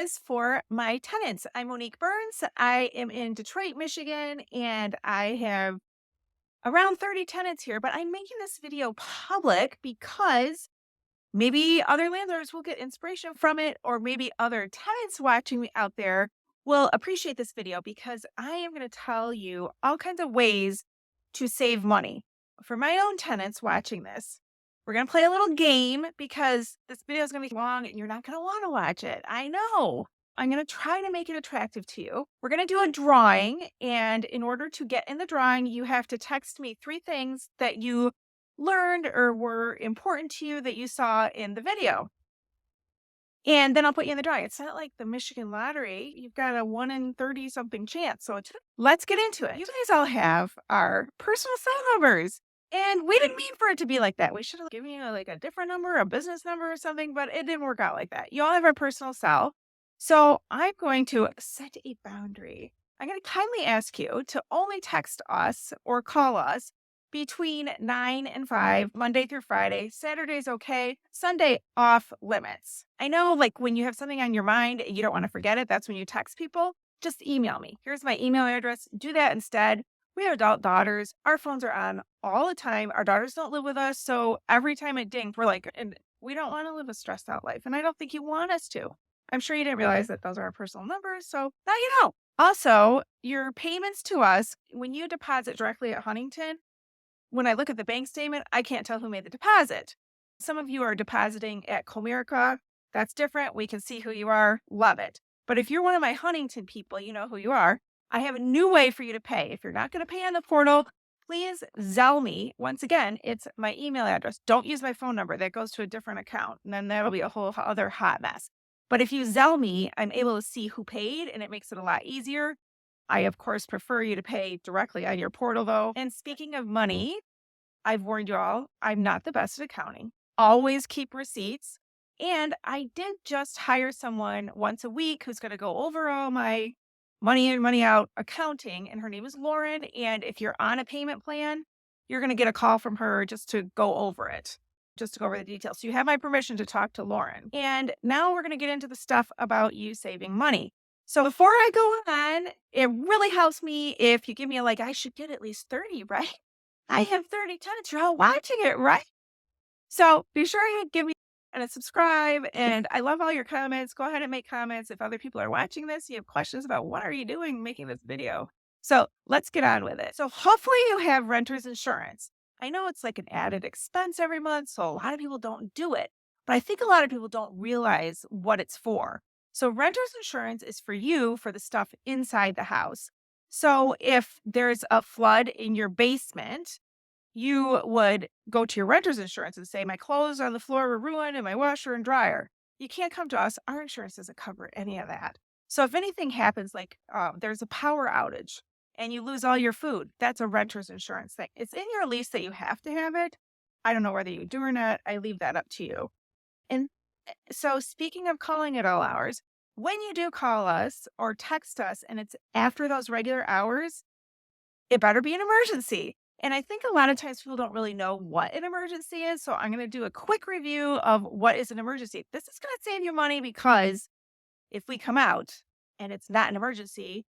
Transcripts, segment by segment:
is for my tenants. I'm Monique Burns. I am in Detroit, Michigan, and I have around 30 tenants here, but I'm making this video public because maybe other landlords will get inspiration from it, or maybe other tenants watching me out there will appreciate this video because I am going to tell you all kinds of ways to save money. For my own tenants watching this, we're going to play a little game because this video is going to be long and you're not going to want to watch it. I know. I'm going to try to make it attractive to you. We're going to do a drawing. And in order to get in the drawing, you have to text me 3 things that you learned or were important to you that you saw in the video. And then I'll put you in the drawing. It's not like the Michigan lottery. You've got a 1 in 30 something chance. So let's get into it. You guys all have our personal cell numbers. And we didn't mean for it to be like that. We should have given you like a different number, a business number or something, but it didn't work out like that. You all have our personal cell. So I'm going to set a boundary. I'm going to kindly ask you to only text us or call us between 9 and 5, Monday through Friday. Saturday's okay. Sunday off limits. I know, like, when you have something on your mind and you don't want to forget it, that's when you text people. Just email me. Here's my email address. Do that instead. We have adult daughters. Our phones are on all the time. Our daughters don't live with us. So every time it dings, we're like, and we don't want to live a stressed out life. And I don't think you want us to. I'm sure you didn't realize that those are our personal numbers. So now you know. Also, your payments to us, when you deposit directly at Huntington, when I look at the bank statement, I can't tell who made the deposit. Some of you are depositing at Comerica. That's different. We can see who you are. Love it. But if you're one of my Huntington people, you know who you are. I have a new way for you to pay. If you're not going to pay on the portal, please Zelle me. Once again, it's my email address. Don't use my phone number. That goes to a different account. And then that'll be a whole other hot mess. But if you Zelle me, I'm able to see who paid, and it makes it a lot easier. I, of course, prefer you to pay directly on your portal, though. And speaking of money, I've warned you all, I'm not the best at accounting. Always keep receipts. And I did just hire someone once a week who's going to go over all my money in, money out accounting. And her name is Lauren. And if you're on a payment plan, you're going to get a call from her just to go over it, just to go over the details. So you have my permission to talk to Lauren. And now we're going to get into the stuff about you saving money. So before I go on, it really helps me if you give me I should get at least 30, right? I have 30 tenants. You're all watching it, right? So be sure you give me a subscribe. And I love all your comments. Go ahead and make comments. If other people are watching this, you have questions about what are you doing making this video. So let's get on with it. So hopefully you have renter's insurance. I know it's like an added expense every month, so a lot of people don't do it. But I think a lot of people don't realize what it's for. So renter's insurance is for you for the stuff inside the house. So if there's a flood in your basement, you would go to your renter's insurance and say, my clothes on the floor were ruined and my washer and dryer. You can't come to us. Our insurance doesn't cover any of that. So if anything happens, like there's a power outage and you lose all your food, that's a renter's insurance thing. It's in your lease that you have to have it. I don't know whether you do or not. I leave that up to you. And so speaking of calling at all hours, when you do call us or text us and it's after those regular hours, it better be an emergency. And I think a lot of times people don't really know what an emergency is. So I'm going to do a quick review of what is an emergency. This is going to save you money because if we come out and it's not an emergency,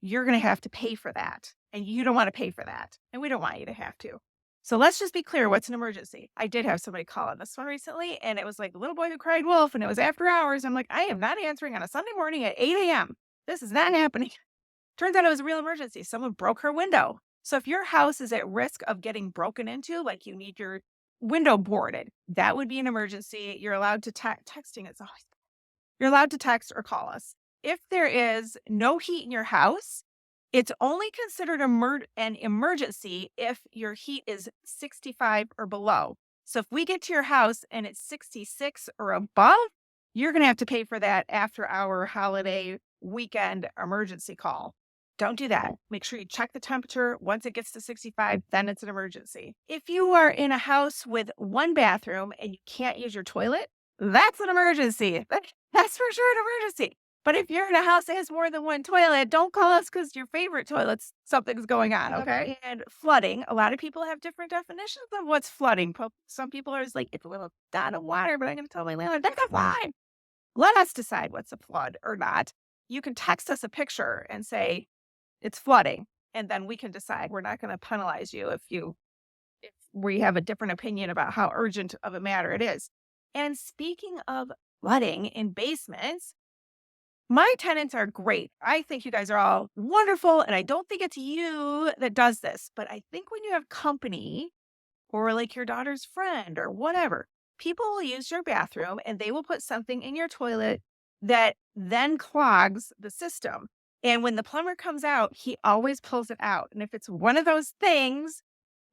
you're going to have to pay for that. And you don't want to pay for that. And we don't want you to have to. So let's just be clear. What's an emergency? I did have somebody call on this one recently, and it was like the little boy who cried wolf, and it was after hours. I'm like, I am not answering on a Sunday morning at 8 a.m. This is not happening. Turns out it was a real emergency. Someone broke her window. So if your house is at risk of getting broken into, like you need your window boarded, that would be an emergency. You're allowed to texting is always, you're allowed to text or call us. If there is no heat in your house, it's only considered an emergency if your heat is 65 or below. So if we get to your house and it's 66 or above, you're going to have to pay for that after our holiday weekend emergency call. Don't do that. Make sure you check the temperature. Once it gets to 65, then it's an emergency. If you are in a house with one bathroom and you can't use your toilet, that's an emergency. That's for sure an emergency. But if you're in a house that has more than one toilet, don't call us because your favorite toilet's something's going on, okay? And flooding, a lot of people have different definitions of what's flooding. Some people are just like, it's a little dot of water, but I'm going to tell my landlord, that's not fine. let us decide what's a flood or not. You can text us a picture and say it's flooding, and then we can decide. We're not going to penalize you if we have a different opinion about how urgent of a matter it is. And speaking of flooding in basements, my tenants are great. I think you guys are all wonderful, and I don't think it's you that does this, but I think when you have company or like your daughter's friend or whatever, people will use your bathroom and they will put something in your toilet that then clogs the system. And when the plumber comes out, he always pulls it out. And if it's one of those things,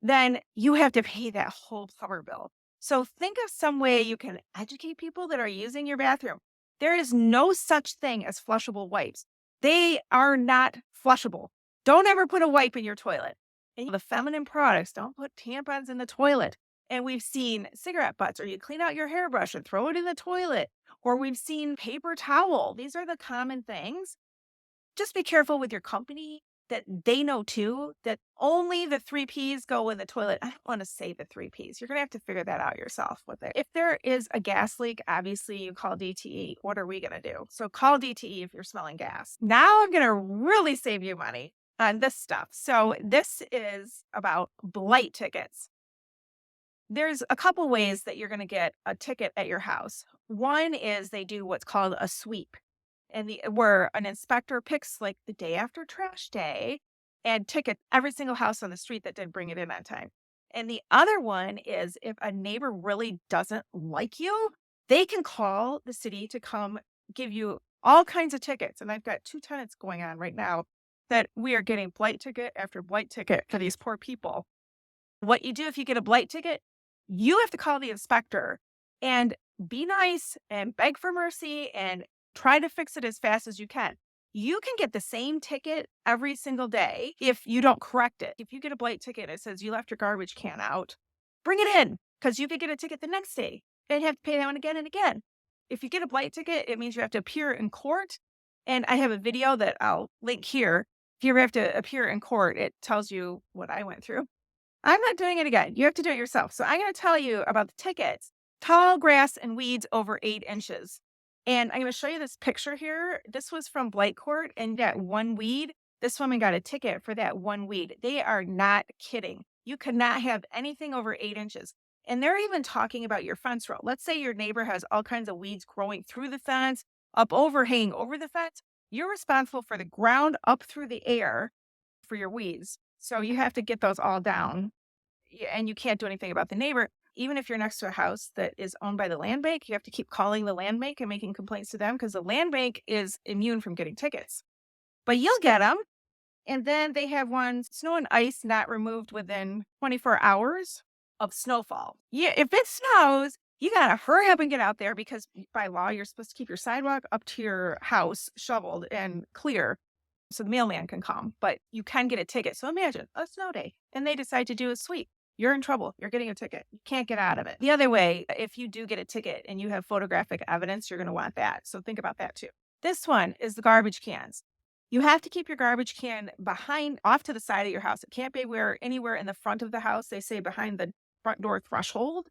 then you have to pay that whole plumber bill. So think of some way you can educate people that are using your bathroom. There is no such thing as flushable wipes. They are not flushable. Don't ever put a wipe in your toilet. And the feminine products, don't put tampons in the toilet. And we've seen cigarette butts, or you clean out your hairbrush and throw it in the toilet. Or we've seen paper towel. These are the common things. Just be careful with your company that they know too that only the 3 Ps go in the toilet. I don't want to say the 3 Ps. You're going to have to figure that out yourself with it. If there is a gas leak, obviously you call DTE. What are we going to do? So call DTE if you're smelling gas. Now I'm going to really save you money on this stuff. So this is about blight tickets. There's a couple ways that you're going to get a ticket at your house. One is they do what's called a sweep, and where an inspector picks like the day after trash day and ticket every single house on the street that didn't bring it in on time. And the other one is if a neighbor really doesn't like you, they can call the city to come give you all kinds of tickets. And I've got 2 tenants going on right now that we are getting blight ticket after blight ticket for these poor people. What you do if you get a blight ticket, you have to call the inspector and be nice and beg for mercy and try to fix it as fast as you can. You can get the same ticket every single day if you don't correct it. If you get a blight ticket and it says you left your garbage can out, bring it in because you could get a ticket the next day and have to pay that one again and again. If you get a blight ticket, it means you have to appear in court. And I have a video that I'll link here. If you ever have to appear in court, it tells you what I went through. I'm not doing it again. You have to do it yourself. So I'm going to tell you about the tickets. Tall grass and weeds over 8 inches. And I'm going to show you this picture here. This was from Blight Court, and that one weed, this woman got a ticket for that one weed. They are not kidding. You cannot have anything over 8 inches. And they're even talking about your fence row. Let's say your neighbor has all kinds of weeds growing through the fence, up overhanging over the fence. You're responsible for the ground up through the air for your weeds. So you have to get those all down. And you can't do anything about the neighbor. Even if you're next to a house that is owned by the land bank, you have to keep calling the land bank and making complaints to them because the land bank is immune from getting tickets. But you'll get them. And then they have one snow and ice not removed within 24 hours of snowfall. Yeah, if it snows, you got to hurry up and get out there because by law, you're supposed to keep your sidewalk up to your house shoveled and clear so the mailman can come. But you can get a ticket. So imagine a snow day and they decide to do a sweep. You're in trouble. You're getting a ticket. You can't get out of it. The other way, if you do get a ticket and you have photographic evidence, you're going to want that. So think about that too. This one is the garbage cans. You have to keep your garbage can off to the side of your house. It can't be anywhere in the front of the house. They say behind the front door threshold.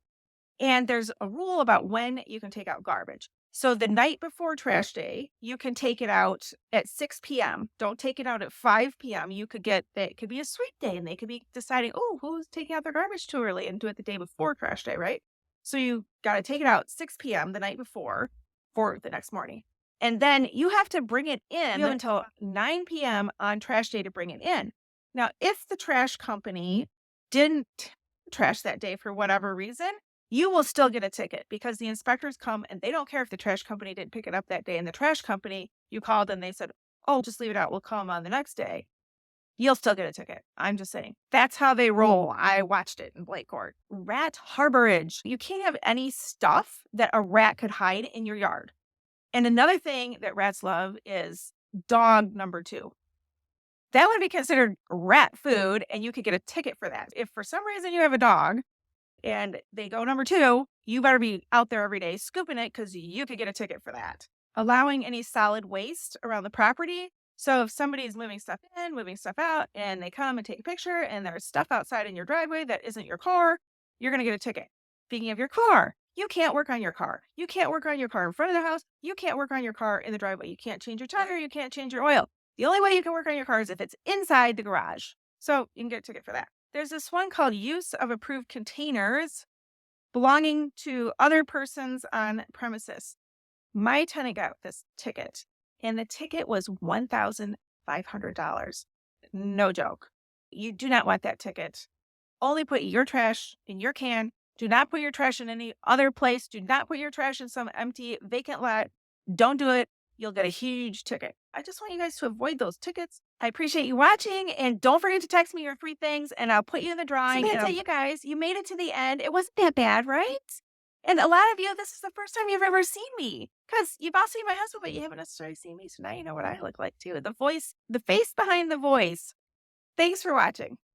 And there's a rule about when you can take out garbage. So the night before trash day, you can take it out at 6 p.m. Don't take it out at 5 p.m. You could get that. It could be a sweep day and they could be deciding, oh, who's taking out their garbage too early and do it the day before trash day, right? So you got to take it out 6 p.m. the night before for the next morning. And then you have to bring it in until 9 p.m. on trash day to bring it in. Now, if the trash company didn't trash that day for whatever reason, you will still get a ticket because the inspectors come and they don't care if the trash company didn't pick it up that day. And the trash company, you called and they said, oh, just leave it out. We'll come on the next day. You'll still get a ticket. I'm just saying. That's how they roll. I watched it in Blake Court. Rat harborage. You can't have any stuff that a rat could hide in your yard. And another thing that rats love is dog number 2. That would be considered rat food and you could get a ticket for that. If for some reason you have a dog and they go number 2, you better be out there every day scooping it because you could get a ticket for that. Allowing any solid waste around the property. So if somebody's moving stuff in, moving stuff out, and they come and take a picture and there's stuff outside in your driveway that isn't your car, you're going to get a ticket. Speaking of your car, You can't work on your car. You can't work on your car in front of the house. You can't work on your car in the driveway. You can't change your tire. You can't change your oil. The only way you can work on your car is if it's inside the garage. So you can get a ticket for that. There's this one called use of approved containers belonging to other persons on premises. My tenant got this ticket, and the ticket was $1,500. No joke. You do not want that ticket. Only put your trash in your can. Do not put your trash in any other place. Do not put your trash in some empty, vacant lot. Don't do it. You'll get a huge ticket. I just want you guys to avoid those tickets. I appreciate you watching, and don't forget to text me your 3 things, and I'll put you in the drawing. So you guys, you made it to the end. It wasn't that bad, right? And a lot of you, this is the first time you've ever seen me because you've all seen my husband, but you haven't necessarily seen me. So now you know what I look like too. The voice, the face behind the voice. Thanks for watching.